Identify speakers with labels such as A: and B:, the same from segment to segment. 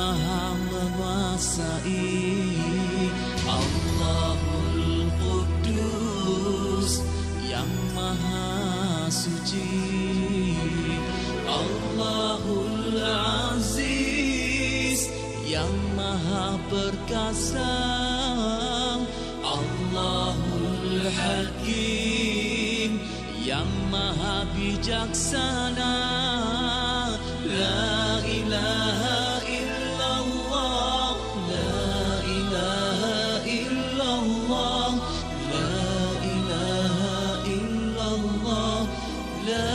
A: maha menguasai, Allahul Qudus yang maha suci, Allahul Aziz yang maha perkasa, Allahul Hakim yang maha bijaksana. La ilaha illallah, la ilaha illallah, la ilaha illallah, la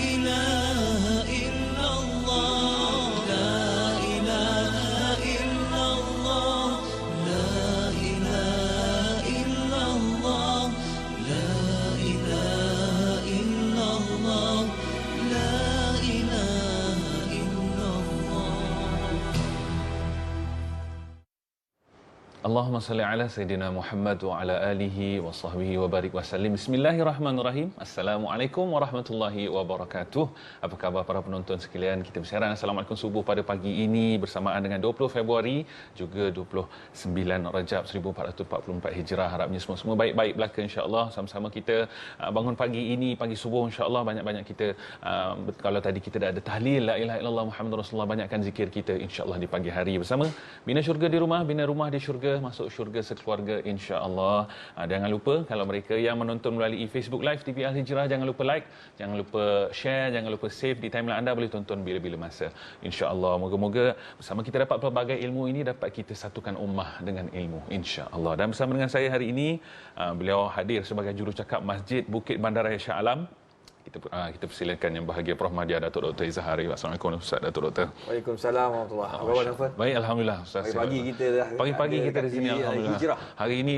A: ilaha illallah, la ilaha illallah, la ilaha illallah, la ilaha illallah, la ilaha.
B: Allahumma salli ala Sayyidina Muhammad wa ala alihi wa sahbihi wa barik wa sallim. Bismillahirrahmanirrahim. Assalamualaikum warahmatullahi wabarakatuh. Apa khabar para penonton sekalian? Kita bersiaran Assalamualaikum subuh pada pagi ini bersamaan dengan 20 Februari juga 29 Rajab 1444 Hijrah. Harapnya semua baik-baik belaka insya-Allah. Sama-sama kita bangun pagi ini, pagi subuh insya-Allah banyak-banyak kita kalau tadi kita dah ada tahlil la ilaha illallah Muhammadur Rasulullah, banyakkan zikir kita insya-Allah di pagi hari bersama bina syurga di rumah, bina rumah di syurga, masuk syurga sekeluarga insya-Allah. Jangan lupa kalau mereka yang menonton melalui Facebook Live TV Al Hijrah, jangan lupa like, jangan lupa share, jangan lupa save di timeline anda, boleh tonton bila-bila masa insya-Allah. Moga-moga bersama kita dapat pelbagai ilmu ini dapat kita satukan ummah dengan ilmu insya-Allah. Dan bersama dengan saya hari ini beliau hadir sebagai jurucakap Masjid Bukit Bandaraya Shah Alam. Kita persilakan yang bahagia Prof Madya Datuk Dr. Izhari. Assalamualaikum Ustaz Datuk Dr.
C: Waalaikumsalam warahmatullahi wabarakatuh.
B: Baik, alhamdulillah Ustaz.
C: Pagi kita dah.
B: Pagi-pagi kita di sini alhamdulillah.
C: Hijrah.
B: Hari ini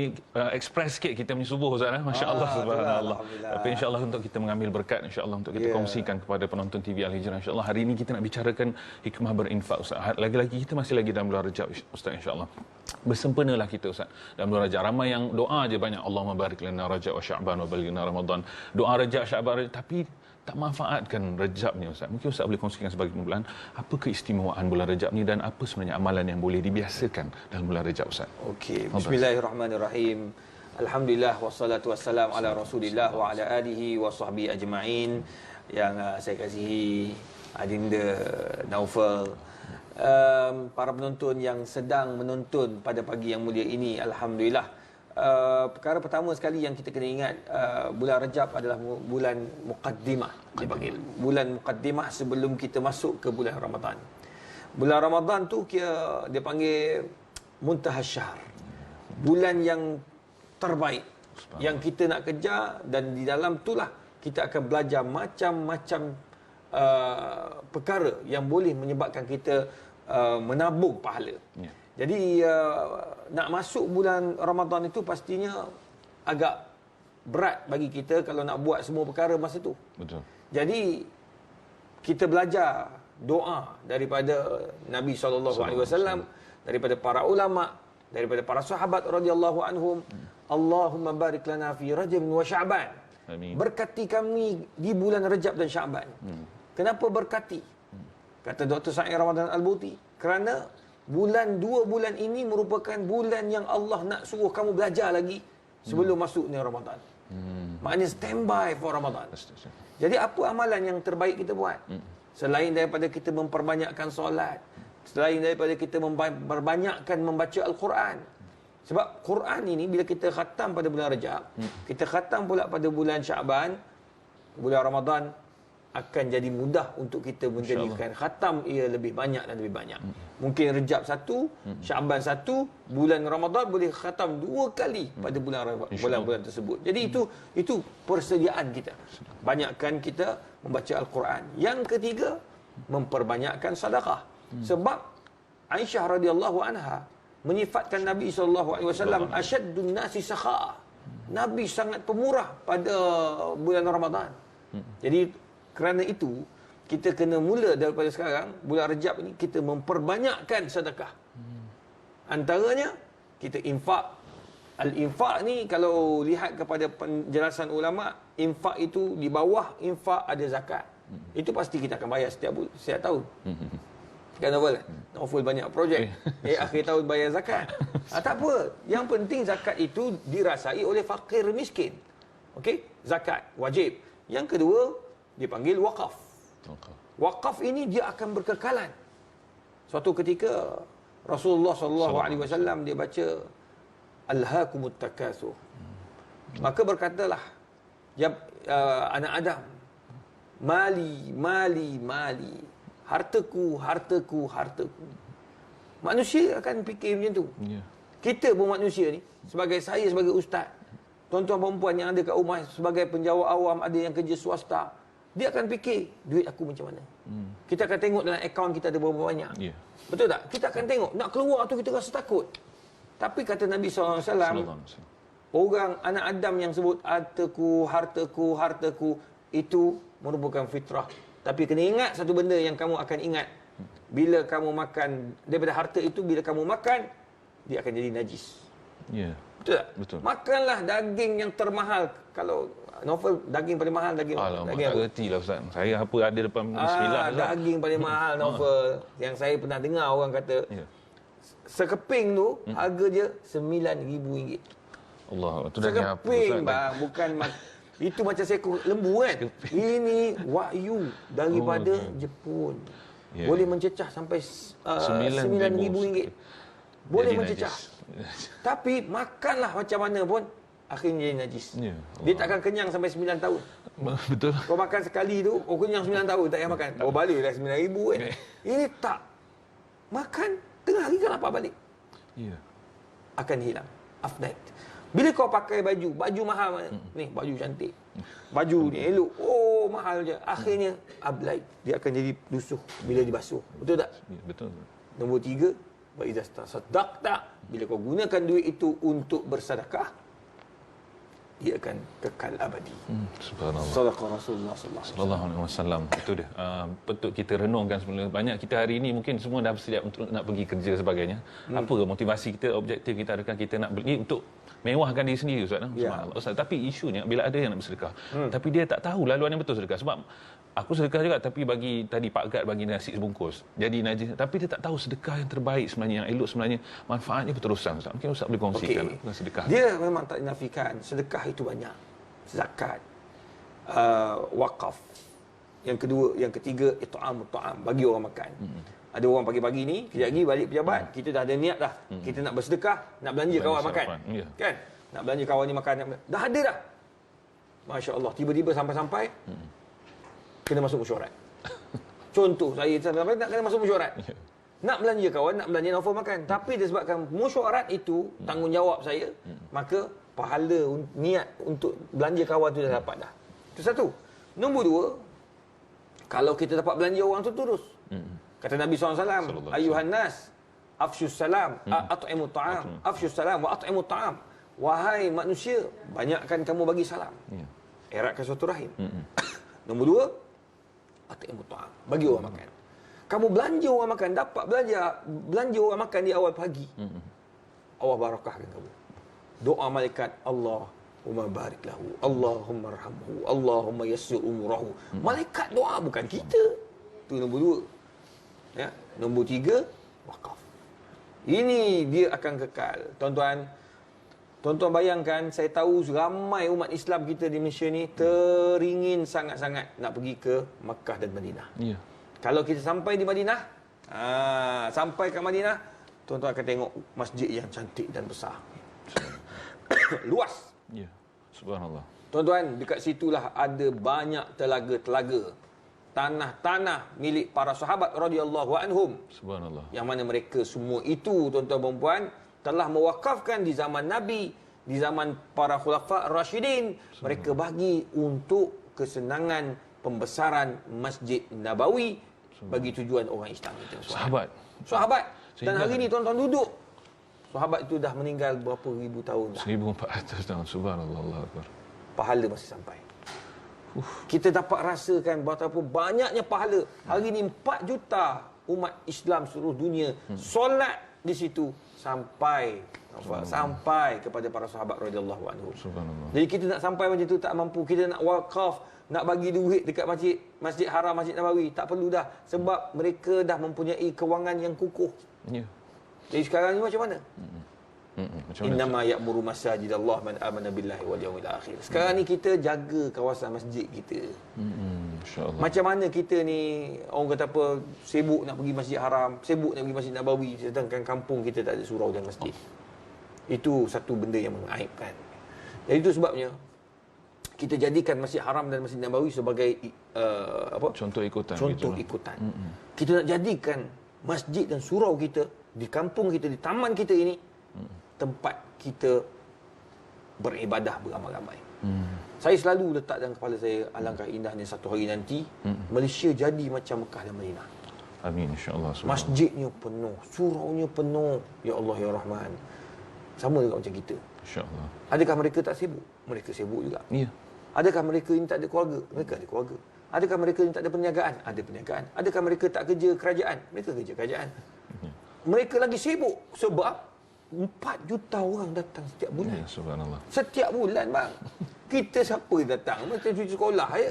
B: express sikit kita punya subuh Ustaz, masya-Allah subhanallah. Tapi insya-Allah untuk kita mengambil berkat, insya-Allah untuk kita kongsikan kepada penonton TV Al Hijrah insya-Allah. Hari ini kita nak bicarakan hikmah berinfak Ustaz. Lagi-lagi kita masih lagi dalam bulan Rajab Ustaz, insya-Allah. Bersempurnalah kita Ustaz dalam bulan Rajab. Ramai yang doa je banyak, Allahumma barik lana Rajab wa Sya'ban wa balighna Ramadan. Doa Rajab, Sya'ban, tapi tak manfaatkan Rejab ni Ustaz. Mungkin Ustaz boleh kongsikan sebagai bulan, apa keistimewaan bulan Rejab ni dan apa sebenarnya amalan yang boleh dibiasakan dalam bulan Rejab Ustaz?
C: Okey, bismillahirrahmanirrahim. Alhamdulillah wassalatu wassalam ala Rasulillah wa ala alihi wa sahbihi ajma'in. Yang saya kasihi Adinda Naufal, para penonton yang sedang menonton pada pagi yang mulia ini, alhamdulillah. Perkara pertama sekali yang kita kena ingat, bulan Rajab adalah bulan muqaddimah, dipanggil bulan muqaddimah sebelum kita masuk ke bulan Ramadan. Bulan Ramadan tu dia panggil muntahas syahr, bulan yang terbaik yang kita nak kejar, dan di dalam itulah kita akan belajar macam-macam perkara yang boleh menyebabkan kita menabung pahala. Jadi nak masuk bulan Ramadan itu pastinya agak berat bagi kita kalau nak buat semua perkara masa itu.
B: Betul.
C: Jadi kita belajar doa daripada Nabi SAW, daripada para ulama, daripada para sahabat radhiyallahu anhum. Allahumma barik lana fi Rajab wa Sya'ban. Amin. Berkati kami di bulan Rajab dan Sya'ban. Kenapa berkati? Kata Dr. Sa'id Ramadan Al-Buti, kerana dua bulan ini merupakan bulan yang Allah nak suruh kamu belajar lagi sebelum masuknya Ramadan. Maknanya standby for Ramadan. Jadi apa amalan yang terbaik kita buat? Selain daripada kita memperbanyakkan solat, selain daripada kita memperbanyakkan membaca Al-Quran. Sebab Quran ini bila kita khatam pada bulan Rajab, kita khatam pula pada bulan Sya'ban, bulan Ramadan akan jadi mudah untuk kita menjadikan khatam ia lebih banyak dan lebih banyak. Mungkin Rejab satu, Sya'ban satu, bulan Ramadan boleh khatam 2 kali pada bulan-bulan tersebut. Jadi itu persediaan kita. Banyakkan kita membaca Al-Quran. Yang ketiga, memperbanyakkan sedekah. Sebab Aisyah radhiyallahu anha menyifatkan Nabi SAW asyaddun nasi sakha'a. Nabi sangat pemurah pada bulan Ramadan. Jadi kerana itu kita kena mula daripada sekarang, bulan Rejab ini kita memperbanyakkan sedekah. Antaranya kita infak. Al-infak ni kalau lihat kepada penjelasan ulama, infak itu di bawah infak ada zakat. Itu pasti kita akan bayar setiap tahun. Kan Novel? Novel banyak projek. Akhir tahun bayar zakat. Tak apa. Yang penting zakat itu dirasai oleh fakir miskin. Okey? Zakat wajib. Yang kedua, dipanggil wakaf. Wakaf ini dia akan berkekalan. Suatu ketika Rasulullah SAW dia baca Alhaakumut Takatsur. Maka berkatalah anak Adam, mali, mali, mali. Hartaku, hartaku, hartaku. Manusia akan fikir macam tu. Yeah. Kita pun manusia ni, saya sebagai ustaz, tuan-tuan perempuan yang ada kat rumah sebagai penjawat awam, ada yang kerja swasta, dia akan fikir duit aku macam mana. Kita akan tengok dalam akaun kita ada berapa banyak. Yeah. Betul tak? Kita akan tengok, nak keluar tu kita rasa takut. Tapi kata Nabi SAW, orang anak Adam yang sebut hartaku, hartaku, hartaku, itu merupakan fitrah. Tapi kena ingat satu benda yang kamu akan ingat. Bila kamu makan, daripada harta itu, bila kamu makan, dia akan jadi najis. Ya. Betul tak? Betul. Makanlah daging yang termahal. Kalau Novel, daging paling mahal daging apa?
B: Alamak, tak reti lah Ustaz. Saya apa ada depan bismillah.
C: Daging paling mahal Novel. Yang saya pernah dengar orang kata, sekeping tu, harga dia RM9,000.
B: Allah, itu daging apa?
C: Sekeping bang, bukan itu macam seekor lembu kan. Ini wahyu daripada Jepun. Boleh mencecah sampai RM9,000. Boleh mencecah. Tapi makanlah macam mana pun akhirnya jadi najis. Dia takkan kenyang sampai 9 tahun.
B: Betul.
C: Kau makan sekali tu, kau kenyang 9 tahun tak payah makan. Kau balik dah RM9,000 kan. Ini tak. Makan tengah hari kan lapar balik. Akan hilang. Afnat. Bila kau pakai baju mahal ni, baju cantik. Baju ni elok, mahal je. Akhirnya ablai, dia akan jadi lusuh bila dibasuh. Betul tak?
B: Ya, betul.
C: Nombor 3, wa idza tasaddaqta, bila kau gunakan duit itu untuk bersedekah, dia akan kekal abadi.
B: Subhanallah.
C: Sadaqah Rasulullah sallallahu
B: alaihi wasallam. Itu dia. Patut kita renungkan sebenarnya. Banyak kita hari ini mungkin semua dah bersedia untuk nak pergi kerja sebagainya. Apa motivasi kita, objektif kita, adakah kita nak beli untuk mewahkan diri sendiri Ustaz. Ustaz, tapi isunya bila ada yang nak bersedekah, tapi dia tak tahu laluan yang betul sedekah. Sebab aku sedekah juga, tapi bagi tadi Pak Gad bagi nasi sebungkus jadi najis, tapi dia tak tahu sedekah yang terbaik sebenarnya, yang elok sebenarnya, manfaatnya berterusan Ustaz. Mungkin Ustaz boleh kongsikan sedekah.
C: Dia memang tak dinafikan sedekah itu banyak. Zakat, wakaf. Yang kedua, yang ketiga, it'amut ta'am, bagi orang makan. Ada orang pagi-pagi ni, kejap lagi balik pejabat, kita dah ada niat dah. Kita nak bersedekah, nak belanja kawan makan. Kan? Nak belanja kawan ni makan. Dah ada dah. Masya Allah, tiba-tiba sampai-sampai, kena masuk mesyuarat. Contoh, saya sampai nak kena masuk mesyuarat. Nak belanja kawan, nak belanja Novel makan. Tapi disebabkan mesyuarat itu, tanggungjawab saya, maka pahala, niat untuk belanja kawan tu dah dapat dah. Itu satu. Nombor 2, kalau kita dapat belanja orang tu terus. Kata Nabi SAW, ayuhan nas, afsyus salam, at'imut ta'am, afsyus salam wa at'imut ta'am. Wahai manusia, banyakkan kamu bagi salam. Eratkan suatu rahim. Nombor 2, at'imut ta'am, bagi orang makan. Kamu belanja orang makan, dapat belanja orang makan di awal pagi. Allah barakahkan kamu. Doa malaikat, Allahumma barik lahu, Allahumma arhamhu, Allahumma yassir umurahu. Malaikat doa, bukan kita. Itu nombor 2. Ya, nombor 3, wakaf. Ini dia akan kekal. Tuan-tuan bayangkan, saya tahu ramai umat Islam kita di Malaysia ni teringin sangat-sangat nak pergi ke Makkah dan Madinah. Ya. Kalau kita sampai di Madinah, sampai ke Madinah, tuan-tuan akan tengok masjid yang cantik dan besar. Luas.
B: Ya. Subhanallah.
C: Tuan-tuan, dekat situlah ada banyak telaga-telaga. Tanah-tanah milik para sahabat radhiyallahu anhum.
B: Subhanallah.
C: Yang mana mereka semua itu, tuan-tuan dan puan, telah mewakafkan di zaman Nabi, di zaman para khulafa Rashidin. Mereka bagi untuk kesenangan pembesaran Masjid Nabawi bagi tujuan orang Islam itu. Sahabat. Dan hari ini tuan-tuan duduk. Sahabat itu dah meninggal berapa ribu tahun dah.
B: 1400 tahun. Subhanallah. Allah Akbar.
C: Pahala masih sampai. Kita dapat rasakan betapa banyaknya pahala. Hari ini 4 juta umat Islam seluruh dunia solat di situ sampai sampai kepada para sahabat radhiyallahu anhum.
B: Subhanallah.
C: Jadi kita nak sampai macam tu tak mampu. Kita nak wakaf, nak bagi duit dekat Masjid Haram, Masjid Nabawi, tak perlu dah, sebab mereka dah mempunyai kewangan yang kukuh.
B: Ya.
C: Jadi sekarang ni macam mana?
B: Macam mana?
C: Innama ya'muru masajidallah man amana billahi wal yawmil akhir. Sekarang ni kita jaga kawasan masjid kita.
B: Insya-Allah.
C: Macam mana kita ni, orang kata apa, sibuk nak pergi Masjid Haram, sibuk nak pergi Masjid Nabawi, sedangkan kampung kita tak ada surau dan masjid. Itu satu benda yang mengaibkan. Jadi itu sebabnya kita jadikan Masjid Haram dan Masjid Nabawi sebagai
B: contoh ikutan.
C: Contoh ikutan. Kita nak jadikan masjid dan surau kita di kampung kita, di taman kita ini tempat kita beribadah beramai-ramai. Saya selalu letak dalam kepala saya, alangkah indahnya satu hari nanti Malaysia jadi macam Mekah dan Madinah.
B: Amin, insya-Allah.
C: Masjidnya penuh, suraunya penuh. Ya Allah ya Rahman. Sama juga macam kita.
B: Insya-Allah.
C: Adakah mereka tak sibuk? Mereka sibuk juga.
B: Ya.
C: Adakah mereka ini tak ada keluarga? Mereka ada keluarga. Adakah mereka ini tak ada perniagaan? Ada perniagaan. Adakah mereka tak kerja kerajaan? Mereka kerja kerajaan. Mereka lagi sibuk sebab 4 juta orang datang setiap bulan.
B: Ya, subhanallah.
C: Setiap bulan, bang. Kita siapa yang datang? Macam cuci sekolah ya.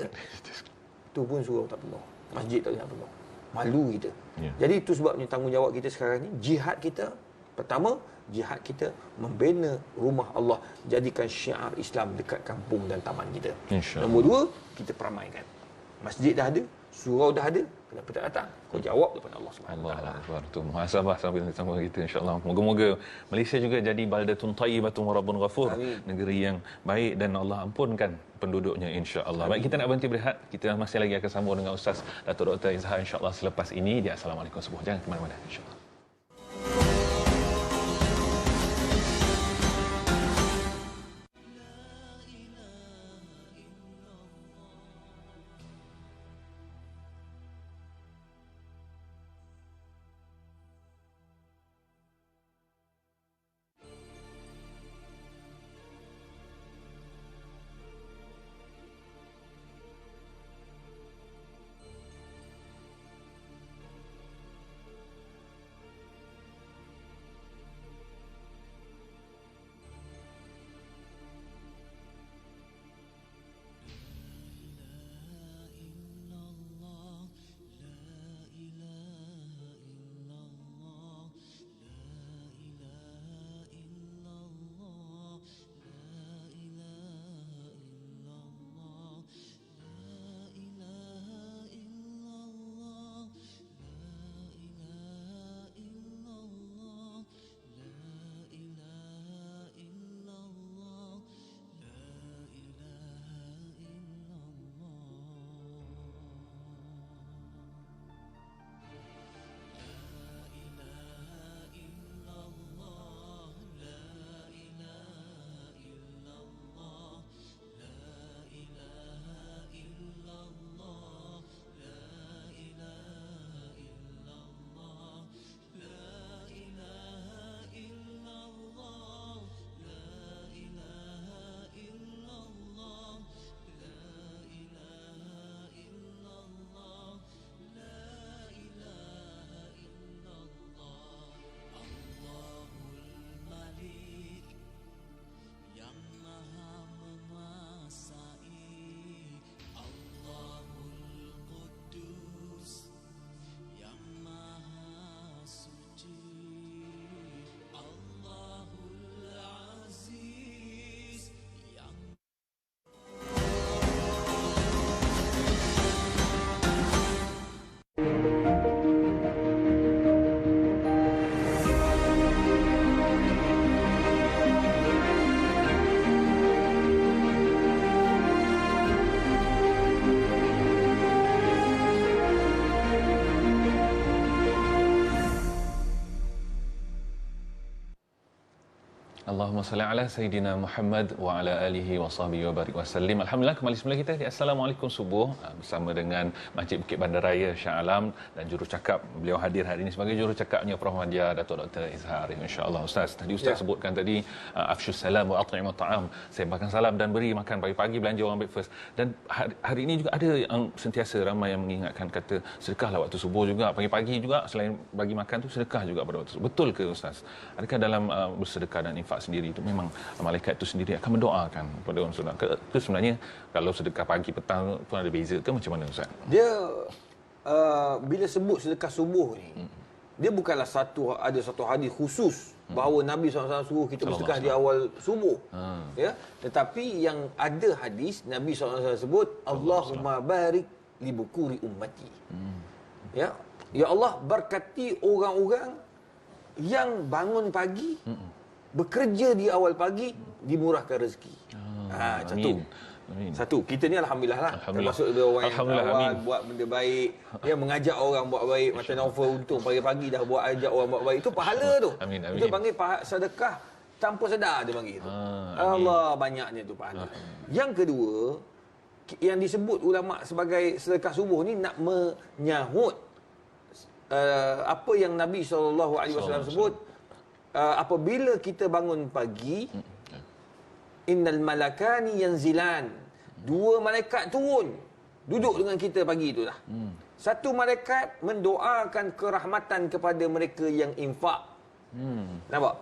C: Itu pun surau tak penuh. Masjid tak penuh. Malu kita.
B: Ya.
C: Jadi itu sebabnya tanggungjawab kita sekarang ni, jihad kita. Pertama, jihad kita membina rumah Allah, jadikan syiar Islam dekat kampung dan taman kita. Nombor 2, kita peramaikan. Masjid dah ada, surau dah ada, kenapa tak datang? Kau jawab depan Allah Subhanahu Wa Taala.
B: Allah tu muhasabah sambil sama kita insya-Allah. Moga-moga Malaysia juga jadi baldatun thayyibatun wa rabbun ghafur, negeri yang baik dan Allah ampunkan penduduknya insya-Allah. Baik, kita nak berhenti berehat. Kita masih lagi akan sambung dengan Ustaz Datuk Dr. Izhar insya-Allah selepas ini di Assalamualaikum Subuh. Jangan ke mana-mana insya-Allah. Allahumma salli ala Sayyidina Muhammad wa ala alihi wa sahbihi wa barik wasallim. Alhamdulillah, kembali semula kita di Assalamualaikum Subuh bersama dengan Masjid Bukit Bandaraya Shah Alam dan jurucakap. Beliau hadir hari ini sebagai jurucakapnya Prof. Madya Datuk Dr. Izhar. Insya-Allah Ustaz. Tadi Ustaz sebutkan tadi afshus salam wa at'imut ta'am. Sebarkan salam dan beri makan pagi-pagi, belanja orang breakfast. Dan hari ini juga ada yang sentiasa ramai yang mengingatkan kata sedekahlah waktu subuh juga, pagi-pagi juga selain bagi makan tu sedekah juga pada waktu subuh. Betul ke Ustaz? Adakah dalam bersedekah dan infak sendiri itu memang malaikat itu sendiri akan mendoakan kepada orang sedekah? Ke sebenarnya kalau sedekah pagi petang pun ada beza ke macam mana Ustaz?
C: Dia bila sebut sedekah subuh ni, dia bukanlah ada satu hadis khusus bahawa Nabi SAW suruh kita bersedekah di awal subuh. Ya, tetapi yang ada hadis Nabi SAW sebut Allahumma barik li bukuri ummati. Ya, ya Allah berkati orang-orang yang bangun pagi, bekerja di awal pagi, dimurahkan rezeki. Satu. Amin. Satu, kita ni alhamdulillah lah. Termasuk orang yang awal buat benda baik, ya, mengajak orang buat baik. Macam Naufal Untung pagi-pagi dah buat ajak orang buat baik. Itu pahala tu.
B: Amin.
C: Itu panggil sedekah tanpa sedar, dia panggil tu. Allah banyaknya tu pahala. Yang kedua, yang disebut ulama sebagai sedekah subuh ni nak menyahut apa yang Nabi SAW sebut, apabila kita bangun pagi, innal malakani yanzilan, dua malaikat turun duduk dengan kita pagi itu dah. Satu malaikat mendoakan kerahmatan kepada mereka yang infak. Nampak?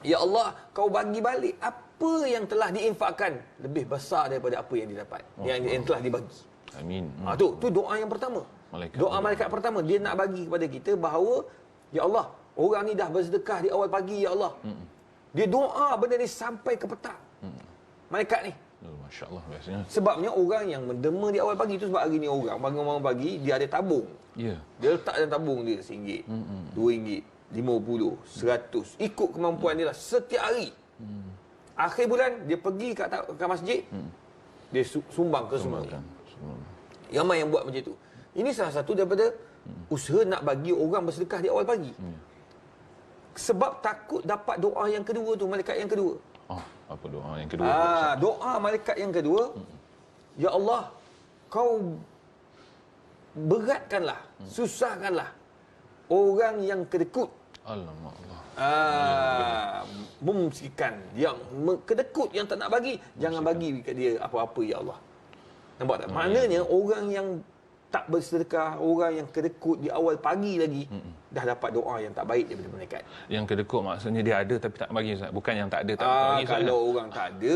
C: Ya Allah, kau bagi balik apa yang telah diinfakkan lebih besar daripada apa yang didapat, yang telah dibagi.
B: Amin.
C: Tu doa yang pertama. Doa malaikat pertama, dia nak bagi kepada kita bahawa ya Allah, orang ni dah bersedekah di awal pagi, ya Allah. Dia doa benda ni sampai ke petang. Malaikat ni.
B: Masya-Allah biasanya.
C: Sebabnya orang yang mendema di awal pagi tu, sebab hari ni orang bangun pagi dia ada tabung.
B: Ya.
C: Dia letak dalam tabung dia RM1, RM2, RM50, RM100. Ikut kemampuan dia lah setiap hari. Akhir bulan dia pergi ke masjid. Dia sumbang ke semua. Ramai yang buat macam tu. Ini salah satu daripada usaha nak bagi orang bersedekah di awal pagi. Sebab takut dapat doa yang kedua tu, malaikat yang kedua.
B: Apa doa yang kedua?
C: Doa malaikat yang kedua, ya Allah, kau beratkanlah, susahkanlah orang yang kedekut.
B: Alamak Allah.
C: Memsikan yang kedekut, yang tak nak bagi, jangan bagi ke dia apa-apa, ya Allah. Nampak tak? Maknanya orang yang tak bersedekah, orang yang kedekut di awal pagi lagi, dah dapat doa yang tak baik daripada malaikat.
B: Yang kedekut maksudnya dia ada tapi tak bagi Ustaz. Bukan yang tak ada tak bagi.
C: Kalau orang tak ada,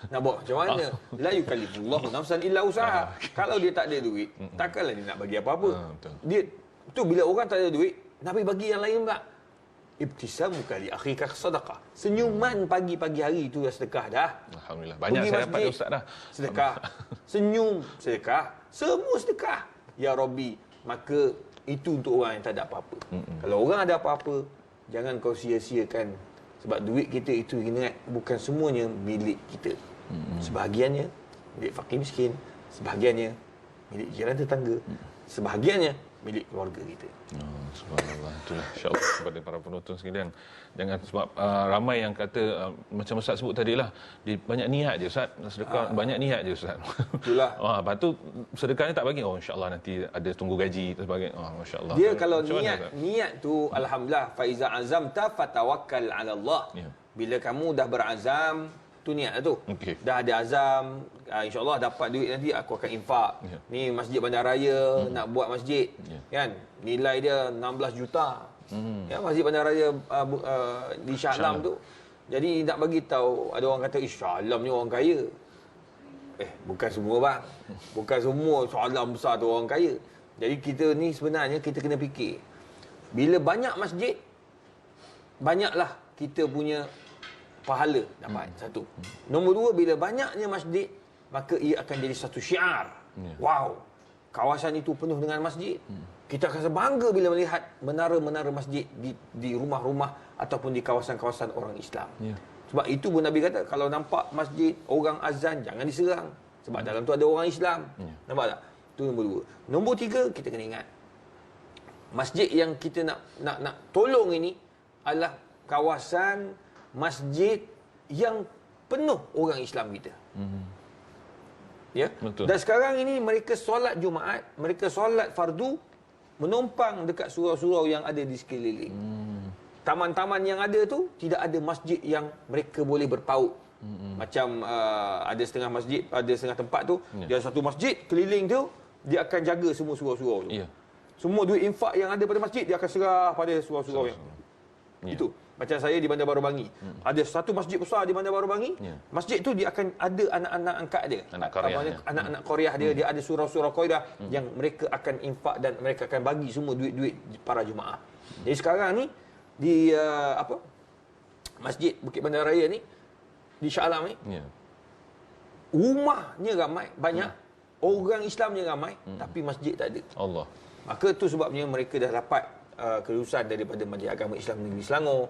C: nak buat macam mana? La yukallifullahu nafsan illa usaha. Kalau dia tak ada duit, takkanlah dia nak bagi apa-apa. Dia tu bila orang tak ada duit, Nabi bagi yang lain pula. Ibtisamuka li akhika sadaqah. Senyuman pagi-pagi hari itu dah sedekah dah.
B: Alhamdulillah. Banyak saya dapat Ustaz dah.
C: Sedekah. Senyum sedekah. Semua sedekah. Ya Rabbi, maka itu untuk orang yang tak ada apa-apa. Kalau orang ada apa-apa, jangan kau sia-siakan. Sebab duit kita itu, ingat, bukan semuanya milik kita. Sebahagiannya milik fakir miskin, sebahagiannya milik jiran tetangga, sebahagiannya milik keluarga kita.
B: Subhanallah. Itulah insya-Allah kepada para penonton sekalian. Jangan sebab ramai yang kata macam Ustaz sebut tadilah, dia banyak niat je Ustaz, sedekah banyak niat je Ustaz.
C: Itulah.
B: Lepas tu sedekahnya tak bagi, insya-Allah nanti ada tunggu gaji dan sebagainya. Masya-Allah.
C: Dia kalau niat tu, alhamdulillah, fa iza azamta fatawakkal 'ala Allah. Bila kamu dah berazam, tu niat tu. Dah ada azam, insya-Allah dapat duit nanti aku akan infak. Ni Masjid Bandaraya nak buat masjid. Kan? Nilai dia 16 juta. Ya, Masjid Bandaraya di Shah Alam tu. Jadi nak bagi tahu, ada orang kata Shah Alam ni orang kaya. Bukan semua bang. Bukan semua Shah Alam besar tu orang kaya. Jadi kita ni sebenarnya kita kena fikir. Bila banyak masjid, banyaklah kita punya pahala dapat. Satu. Nombor dua, bila banyaknya masjid, maka ia akan jadi satu syiar. Wow, kawasan itu penuh dengan masjid. Kita akan bangga bila melihat menara-menara masjid di rumah-rumah ataupun di kawasan-kawasan orang Islam. Sebab itu pun Nabi kata, kalau nampak masjid orang azan, jangan diserang. Sebab dalam tu ada orang Islam. Nampak tak? Itu nombor dua. Nombor tiga, kita kena ingat, masjid yang kita nak tolong ini adalah kawasan masjid yang penuh orang Islam kita. Ya.
B: Betul.
C: Dan sekarang ini mereka solat Jumaat, mereka solat fardu menumpang dekat surau-surau yang ada di sekeliling. Taman-taman yang ada tu tidak ada masjid yang mereka boleh berpaut. Macam ada setengah masjid, ada setengah tempat tu, dia ada satu masjid keliling tu, dia akan jaga semua surau-surau tu. Semua duit infak yang ada pada masjid dia akan serah pada surau-surau yang itu. Macam saya di Bandar Baru Bangi. Ada satu masjid besar di Bandar Baru Bangi. Masjid tu dia akan ada anak-anak angkat dia. Anak-anak Qaryah dia, dia ada surau-surau Qaryah yang mereka akan infak dan mereka akan bagi semua duit-duit para jemaah. Jadi sekarang ni di Masjid Bukit Bandar Raya ni di Shah Alam ni. Rumahnya ramai, banyak. Orang Islamnya ramai, tapi masjid tak ada.
B: Allah.
C: Maka tu sebabnya mereka dah dapat kelulusan daripada Majlis Agama Islam Negeri Selangor,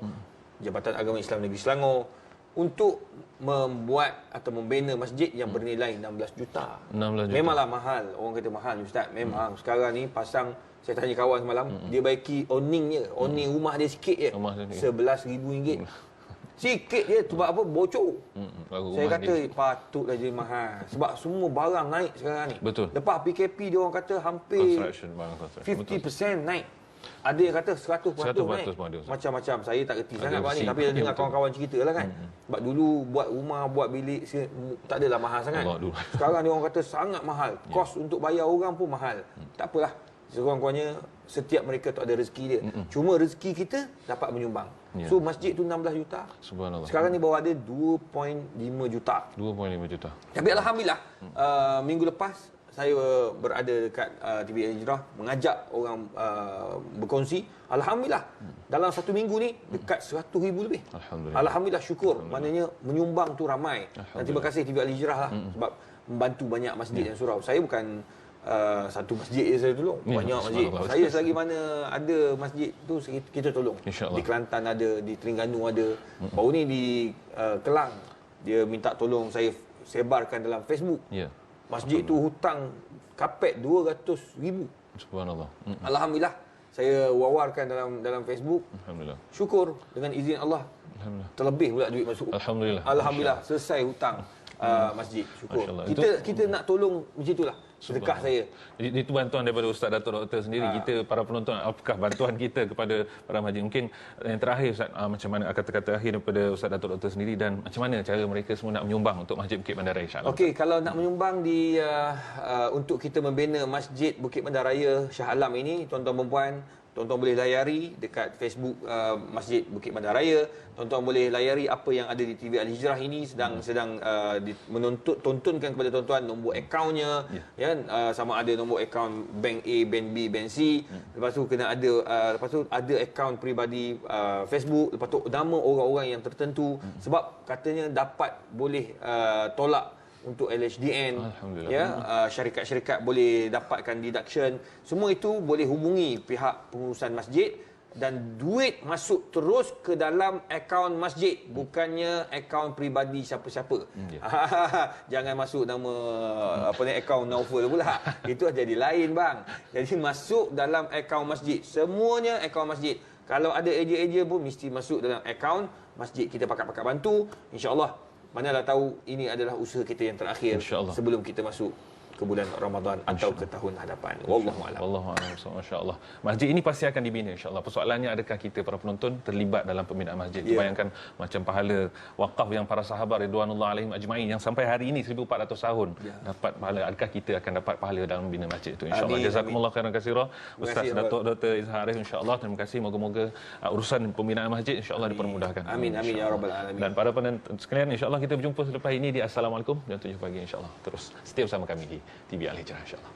C: Jabatan Agama Islam Negeri Selangor untuk membuat atau membina masjid yang bernilai 16 juta.
B: 16 juta.
C: Memanglah mahal. Orang kata mahal Ustaz. Memang sekarang ni pasang, saya tanya kawan semalam, dia baiki owning rumah dia sikit je. RM11,000. Sikit je, sebab apa? Bocor. Saya kata patutlah jadi mahal. Sebab semua barang naik sekarang ni.
B: Betul.
C: Lepas PKP dia orang kata hampir 50% naik. Ada yang kata 100% naik. Macam-macam. Saya tak reti sangat ni, tapi saya dengar kawan-kawan cerita lah kan. Sebab dulu buat rumah, buat bilik tak adalah mahal sangat. Sekarang dia orang kata sangat mahal. Kos untuk bayar orang pun mahal. Tak apalah. Sekurang-kurangnya setiap mereka tu ada rezeki dia. Cuma rezeki kita dapat menyumbang. So masjid tu 16 juta.
B: Subhanallah.
C: Sekarang ni baru ada 2.5 juta.
B: 2.5 juta.
C: Tapi alhamdulillah minggu lepas saya berada dekat TV Al-Hijrah mengajak orang berkongsi. Alhamdulillah dalam satu minggu ni dekat 100,000 lebih. Alhamdulillah syukur. Maknanya menyumbang tu ramai. Dan terima kasih TV Al-Hijrah lah sebab membantu banyak masjid dan surau. Saya bukan satu masjid je saya tolong. Banyak masjid. Saya selagi mana ada masjid tu kita tolong. Di Kelantan ada, di Terengganu ada. Baru ni di Kelang dia minta tolong saya sebarkan dalam Facebook. Masjid tu hutang kapet 200,000.
B: Subhanallah.
C: Alhamdulillah saya wawarkan dalam Facebook.
B: Alhamdulillah.
C: Syukur dengan izin Allah.
B: Alhamdulillah.
C: Terlebih pula duit masuk. Alhamdulillah selesai hutang masjid. Syukur. Kita nak tolong macam itulah. Sedekah saya.
B: Itu bantuan daripada Ustaz Datuk Doktor sendiri. Kita para penonton, apakah bantuan kita kepada para masjid? Mungkin yang terakhir Ustaz, macam mana kata-kata akhir daripada Ustaz Datuk Doktor sendiri dan macam mana cara mereka semua nak menyumbang untuk Masjid Bukit Bandar Raya, insya-Allah.
C: Okey, kalau nak menyumbang di untuk kita membina Masjid Bukit Bandar Raya Shah Alam ini, tuan-tuan dan puan, tuan-tuan boleh layari dekat Facebook Masjid Bukit Bandar Raya. Tuan-tuan boleh layari apa yang ada di TV Al-Hijrah ini sedang tontonkan kepada tuan-tuan nombor akaunnya, sama ada nombor akaun bank A, bank B, bank C. Lepas tu kena ada lepas tu ada akaun peribadi Facebook, lepas tu nama orang-orang yang tertentu sebab katanya dapat boleh tolak untuk LHDN, syarikat-syarikat boleh dapatkan deduction. Semua itu boleh hubungi pihak pengurusan masjid dan duit masuk terus ke dalam akaun masjid, bukannya akaun peribadi siapa-siapa. Jangan masuk nama akaun Naufal pula. Itu jadi lain bang. Jadi masuk dalam akaun masjid. Semuanya akaun masjid. Kalau ada ejen-ejen pun mesti masuk dalam akaun masjid. Kita pakat-pakat bantu, insya-Allah. Manalah tahu ini adalah usaha kita yang terakhir sebelum kita masuk ke bulan Ramadan atau ke tahun hadapan. Wallahu a'lam.
B: Wallahu a'lam. Masya-Allah. Masjid ini pasti akan dibina insya-Allah. Persoalannya adakah kita para penonton terlibat dalam pembinaan masjid? Bayangkan macam pahala wakaf yang para sahabat ridwanullah alaihim ajma'in yang sampai hari ini 1400 tahun dapat pahala. Adakah kita akan dapat pahala dalam membina masjid itu insya-Allah. Jazakumullah khairan katsira Ustaz Datuk Dr. Izhar Arif insya-Allah. Terima kasih. Moga-moga urusan pembinaan masjid insya-Allah dipermudahkan.
C: Amin amin ya rabbal alamin.
B: Dan para penonton sekalian insya-Allah kita berjumpa selepas ini di Assalamualaikum jam 7 pagi insya-Allah. Terus setia bersama kami di TV Al-Hijrah insya-Allah.